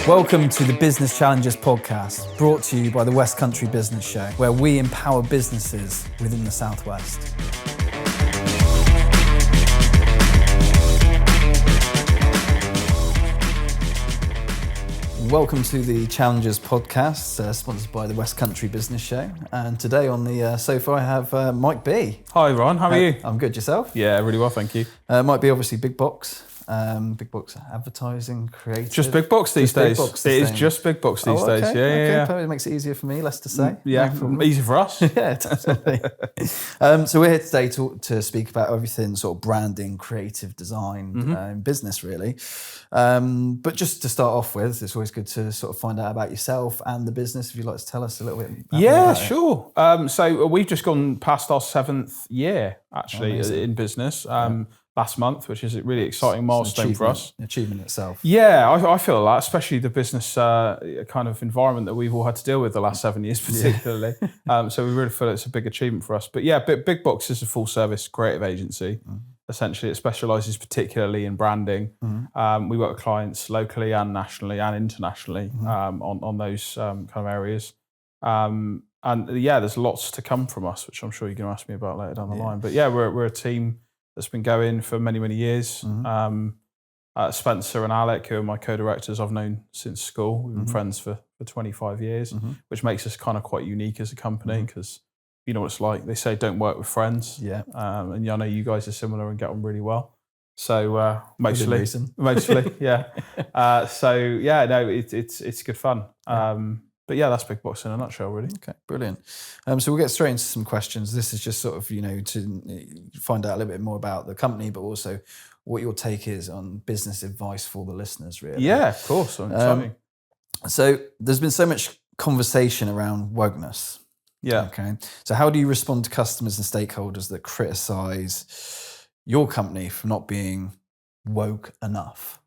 Welcome to the Business Challenges podcast, brought to you by the West Country Business Show, where we empower businesses within the Southwest. Welcome to the Challenges podcast, sponsored by the West Country Business Show. And today on the sofa I have Mike B. Hi Ron, how are you? I'm good, yourself? Yeah, really well, thank you. Mike B, obviously Big Box. Big Box advertising, creative. Just Big Box these days. It is just Big Box these days. Yeah. It makes it easier for me, less to say. Yeah, easy for us. Yeah, definitely. So we're here today to speak about everything sort of branding, creative design, and business really. But just to start off with, it's always good to sort of find out about yourself and the business. If you'd like to tell us a little bit about it. Sure. So we've just gone past our 7th year actually in business. Last month, which is a really exciting milestone for us. Achievement itself. Yeah, I feel that, especially the business kind of environment that we've all had to deal with the last 7 years particularly. So we really feel it's a big achievement for us. But yeah, Big Box is a full service creative agency. Essentially, it specialises particularly in branding. We work with clients locally and nationally and internationally on those kind of areas. And yeah, there's lots to come from us, which I'm sure you're going to ask me about later down the line. But yeah, we're a team that's been going for many, many years. Spencer and Alec, who are my co-directors, I've known since school. We've been friends for 25 years, which makes us kind of quite unique as a company because you know what it's like. They say don't work with friends. Yeah. And I know you guys are similar and get on really well. So mostly, yeah. So yeah, no, it's good fun. But yeah, that's Big Box in a nutshell, really. Okay, brilliant. So we'll get straight into some questions. This is just sort of, to find out a little bit more about the company, but also what your take is on business advice for the listeners, really. Yeah, of course. So there's been so much conversation around wokeness. Yeah. Okay. So how do you respond to customers and stakeholders that criticise your company for not being woke enough?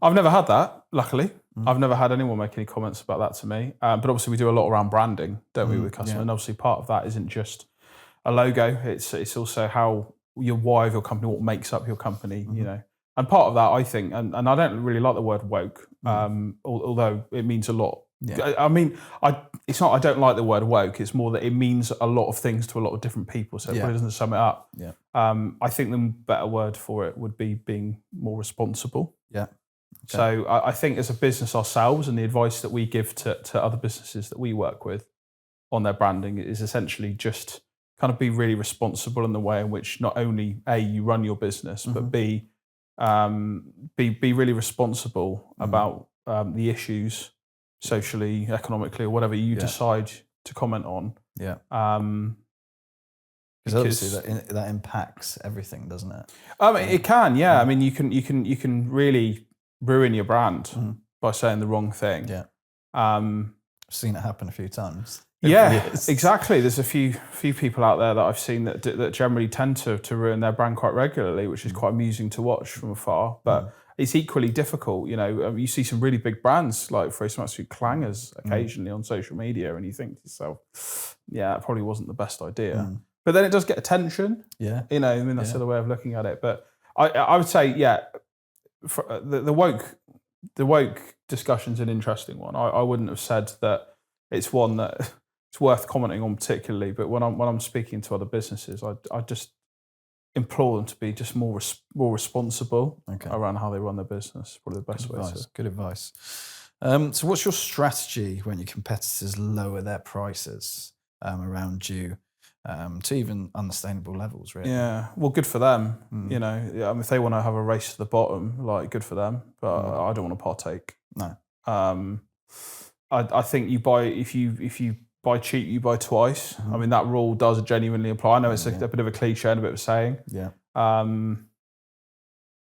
I've never had that, luckily. I've never had anyone make any comments about that to me. But obviously we do a lot around branding, don't we, with customers? Yeah. And obviously part of that isn't just a logo. It's also how your why of your company, what makes up your company, And part of that, I think, and I don't really like the word woke, although it means a lot. Yeah. I mean, it's not I don't like the word woke. It's more that it means a lot of things to a lot of different people. So it probably doesn't sum it up. Yeah. I think the better word for it would be being more responsible. Yeah. Okay. So I think as a business ourselves and the advice that we give to other businesses that we work with on their branding is essentially just kind of be really responsible in the way in which not only A, you run your business, but B, be really responsible about the issues socially, economically, or whatever you decide to comment on. Yeah. Because obviously that impacts everything, doesn't it? I mean, it can, yeah. I mean, you can really ruin your brand by saying the wrong thing. Yeah. I've seen it happen a few times. Yeah, exactly. There's a few people out there that I've seen that generally tend to ruin their brand quite regularly, which is quite amusing to watch from afar. But it's equally difficult. You see some really big brands like Fraser Maxfield clangers occasionally on social media, and you think to yourself, yeah, it probably wasn't the best idea. But then it does get attention. Yeah. I mean, that's the other way of looking at it. But I would say, yeah, the woke discussion's an interesting one. I wouldn't have said that it's one that it's worth commenting on particularly, but when I'm speaking to other businesses, I just implore them to be just more responsible around how they run their business. Probably the best way. Good advice. So what's your strategy when your competitors lower their prices around you? To even unsustainable levels, really. Yeah, well, good for them. I mean, if they want to have a race to the bottom, like, good for them. But I don't want to partake. No. I think if you buy cheap, you buy twice. I mean, that rule does genuinely apply. I know it's a bit of a cliche and a bit of a saying. Yeah.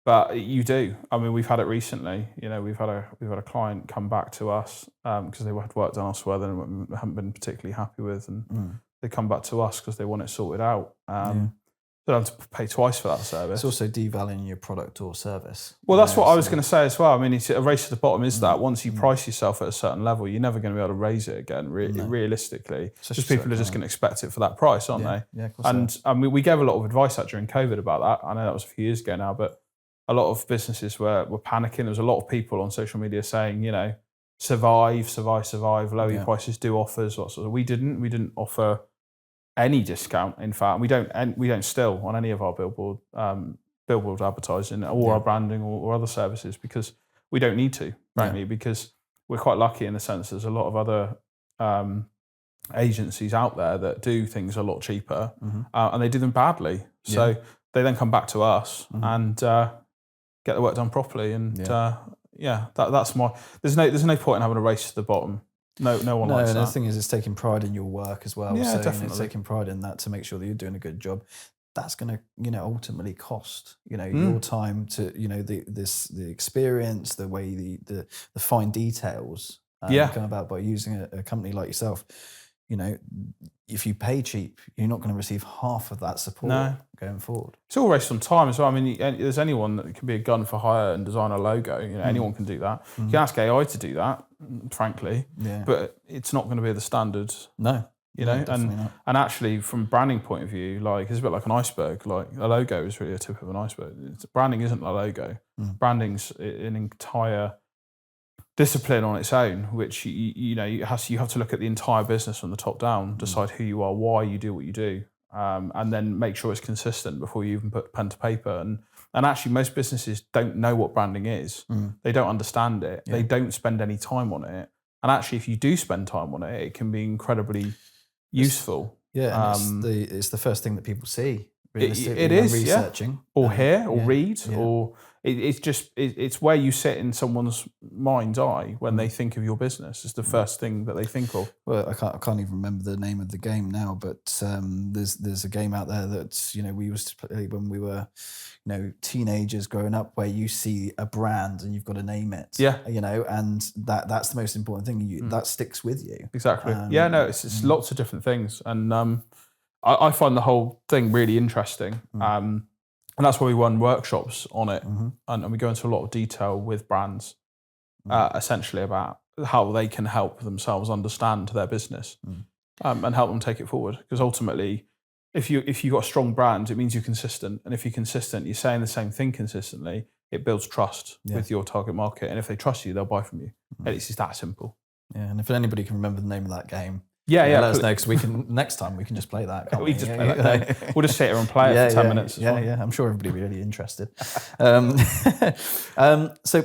But you do. I mean, we've had it recently. We've had a client come back to us because they had work done elsewhere that they haven't been particularly happy with, and they come back to us because they want it sorted out. They don't have to pay twice for that service. It's also devaluing your product or service. Well, that's what I was going to say as well. I mean, it's a race to the bottom is that once you price yourself at a certain level, you're never going to be able to raise it again, realistically. Just people are just going to expect it for that price, aren't they? Yeah, of course. And I mean, we gave a lot of advice out during COVID about that. I know that was a few years ago now, but a lot of businesses were panicking. There was a lot of people on social media saying, survive, lower your prices, do offers, lots of. We didn't offer any discount. In fact, we don't still on any of our billboard advertising or our branding or other services, because we don't need to, frankly, because we're quite lucky in the sense there's a lot of other agencies out there that do things a lot cheaper, and they do them badly. So they then come back to us and get the work done properly. And that's my. There's no point in having a race to the bottom. No one likes that. The thing is, it's taking pride in your work as well. Yeah, so definitely. It's taking pride in that to make sure that you're doing a good job. That's going to, ultimately cost, your time to, the experience, the way the fine details come about by using a company like yourself. If you pay cheap, you're not going to receive half of that support going forward. It's all based on time as well. I mean, there's anyone that can be a gun for hire and design a logo. Anyone can do that. You can ask AI to do that, frankly, but it's not going to be the standard. No. And actually, from a branding point of view, like it's a bit like an iceberg. Like a logo is really a tip of an iceberg. Branding isn't a logo. Branding's an entire discipline on its own, which you have to look at the entire business from the top down, decide who you are, why you do what you do, and then make sure it's consistent before you even put pen to paper. And actually, most businesses don't know what branding is. They don't understand it. They don't spend any time on it. And actually, if you do spend time on it, it can be incredibly useful. And it's the first thing that people see. It is researching, or hear, or read, or it's where you sit in someone's mind's eye when they think of your business. It's the first thing that they think of. Well, I can't even remember the name of the game now, but there's a game out there that we used to play when we were teenagers growing up, where you see a brand and you've got to name it. And that's the most important thing. That sticks with you. Exactly. It's lots of different things, and I find the whole thing really interesting. And that's why we run workshops on it, and we go into a lot of detail with brands, essentially about how they can help themselves understand their business, and help them take it forward. Because ultimately, if you've got a strong brand, it means you're consistent, and if you're consistent, you're saying the same thing consistently. It builds trust with your target market, and if they trust you, they'll buy from you. It's that simple. Yeah, and if anybody can remember the name of that game. Let us know, because we can next time we can just play that. We just play that game. We'll just sit here and play it for 10 minutes. I'm sure everybody will be really interested. So,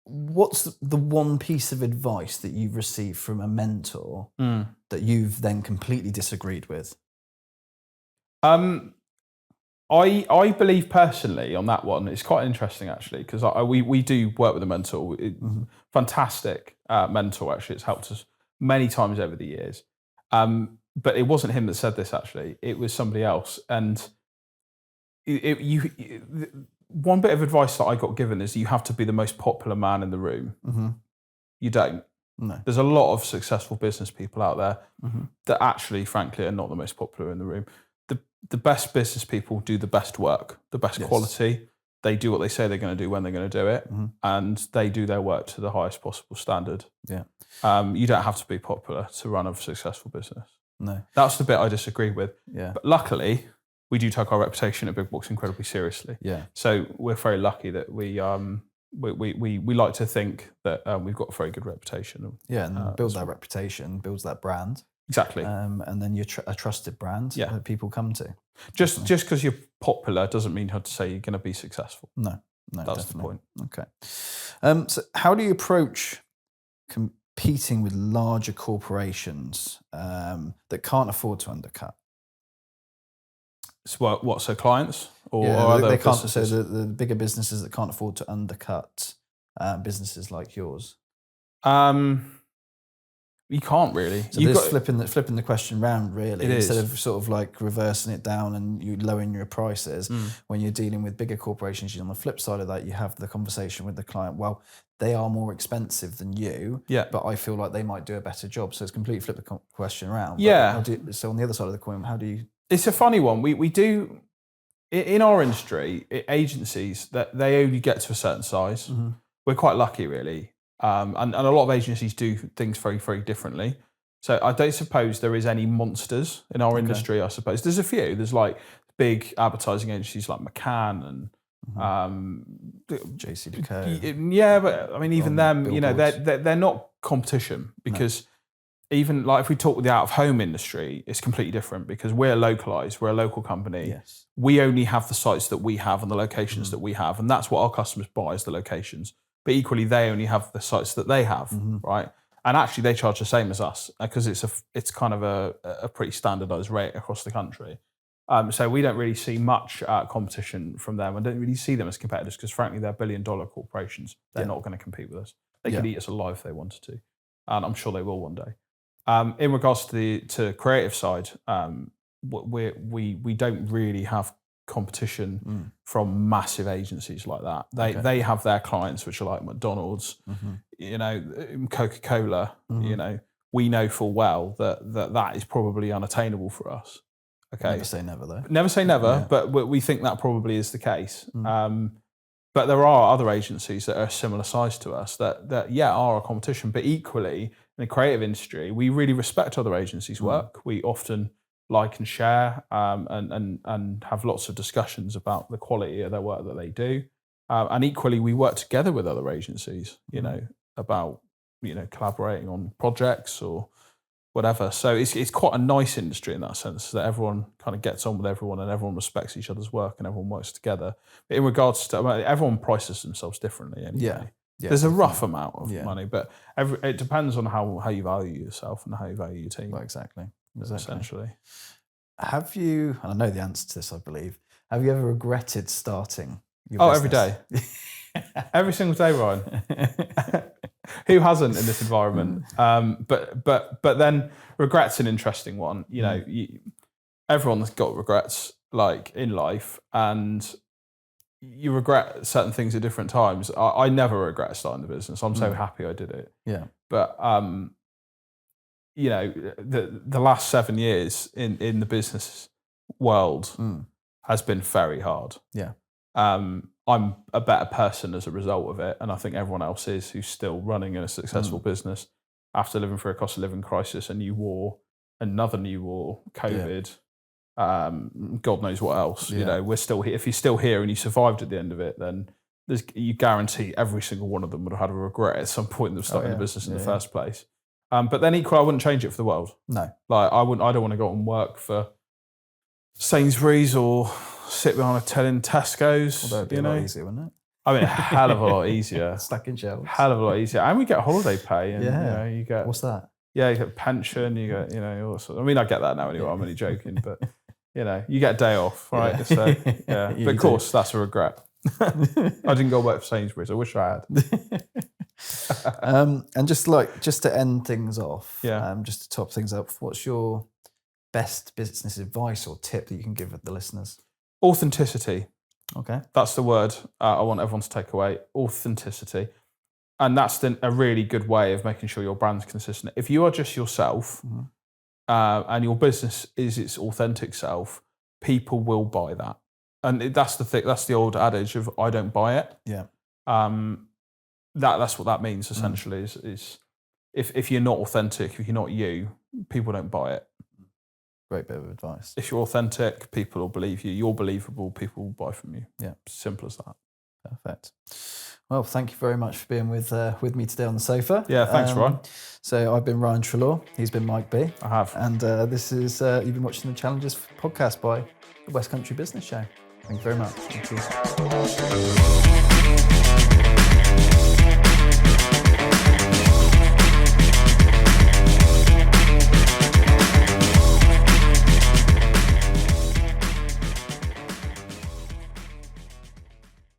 what's the one piece of advice that you've received from a mentor that you've then completely disagreed with? I believe personally on that one, it's quite interesting actually, because we do work with a mentor. Fantastic mentor actually. It's helped us many times over the years. But it wasn't him that said this actually. It was somebody else. And one bit of advice that I got given is you have to be the most popular man in the room. You don't. No. There's a lot of successful business people out there that actually, frankly, are not the most popular in the room. The best business people do the best work, the best quality. They do what they say they're going to do when they're going to do it, and they do their work to the highest possible standard. Yeah. You don't have to be popular to run a successful business. No. That's the bit I disagree with. Yeah. But luckily, we do take our reputation at Big Box incredibly seriously. Yeah. So we're very lucky that we like to think that we've got a very good reputation. Yeah, and build that reputation, builds that brand. Exactly. And then you're a trusted brand that people come to. Just because you're popular doesn't mean you have to say you're going to be successful. No, that's definitely. the point. Okay. So how do you approach competing with larger corporations that can't afford to undercut? So so clients or other they can't. businesses? So the bigger businesses that can't afford to undercut businesses like yours. You can't really. So you've got flipping the question round, really. Instead is. of sort of like reversing it down and you lowering your prices, when you're dealing with bigger corporations, on the flip side of that, you have the conversation with the client. Well, they are more expensive than you, but I feel like they might do a better job. So it's completely flip the question around. So on the other side of the coin, how do you? It's a funny one. We do in our industry, agencies that they only get to a certain size. We're quite lucky, really. And a lot of agencies do things very, very differently. So I don't suppose there is any monsters in our industry, I suppose. There's a few. There's like big advertising agencies like McCann and JCDecaux. Yeah, but I mean, even them, you know, billboards. they're not competition because even like if we talk with the out of home industry, it's completely different because we're localized, we're a local company. Yes. We only have the sites that we have and the locations that we have, and that's what our customers buy is the locations. But equally, they only have the sites that they have, right? And actually, they charge the same as us because it's kind of a pretty standardized rate across the country. So we don't really see much competition from them. I don't really see them as competitors because, frankly, they're billion-dollar corporations. They're not going to compete with us. They could eat us alive if they wanted to, and I'm sure they will one day. In regards to the creative side, we don't really have competition from massive agencies like that. They have their clients, which are like McDonald's, you know, Coca-Cola. You know, we know full well that is probably unattainable for us. Okay. Never say never, though. Never say never, but we think that probably is the case. But there are other agencies that are a similar size to us that are a competition. But equally, in the creative industry, we really respect other agencies' work. We often like and share and have lots of discussions about the quality of their work that they do. And equally, we work together with other agencies, you know, about, you know, collaborating on projects or whatever. So it's quite a nice industry in that sense that everyone kind of gets on with everyone and everyone respects each other's work and everyone works together. But in regards to, everyone prices themselves differently anyway. Yeah, There's a rough amount of money, but it depends on how you value yourself and how you value your team. Well, exactly. Essentially. Have you, and I know the answer to this, I believe, have you ever regretted starting your business? Every day. Every single day, Ryan. Who hasn't in this environment? But then regret's an interesting one. You know, everyone's got regrets, like in life, and you regret certain things at different times. I never regret starting the business. I'm so happy I did it. Yeah. But you know, the last 7 years in the business world has been very hard. Yeah. I'm a better person as a result of it, and I think everyone else is who's still running a successful business after living through a cost of living crisis, a new war, another new war, COVID, God knows what else. You know, we're still here. If you're still here and you survived at the end of it, then you guarantee every single one of them would have had a regret at some point of starting the business in the first place. But then equally, I wouldn't change it for the world. No, like I don't want to go and work for Sainsbury's or sit behind a till in Tesco's. Although it'd be a lot easier, wouldn't it? I mean, a hell of a lot easier. Stacking shelves. Hell of a lot easier. And we get holiday pay. And, you know, you get... What's that? Yeah, you get pension, you get, you know, all sorts. I mean, I get that now anyway, I'm only joking, but, you know, you get a day off, right? So, yeah. But of course, that's a regret. I didn't go work for Sainsbury's. I wish I had. And just to end things off, just to top things up, what's your best business advice or tip that you can give the listeners? Authenticity. Okay. That's the word I want everyone to take away. Authenticity. And that's a really good way of making sure your brand's consistent. If you are just yourself and your business is its authentic self, people will buy that. And that's the thing. That's the old adage of "I don't buy it." Yeah. That's what that means essentially. Is if you're not authentic, if you're not you, people don't buy it. Great bit of advice. If you're authentic, people will believe you. You're believable, people will buy from you. Yeah. Simple as that. Perfect. Well, thank you very much for being with me today on the sofa. Yeah, thanks, Ryan. So I've been Ryan Treloar. He's been Mike B. I have. And this is, you've been watching the Challenges podcast by the West Country Business Show. Thank you very much. Thank you.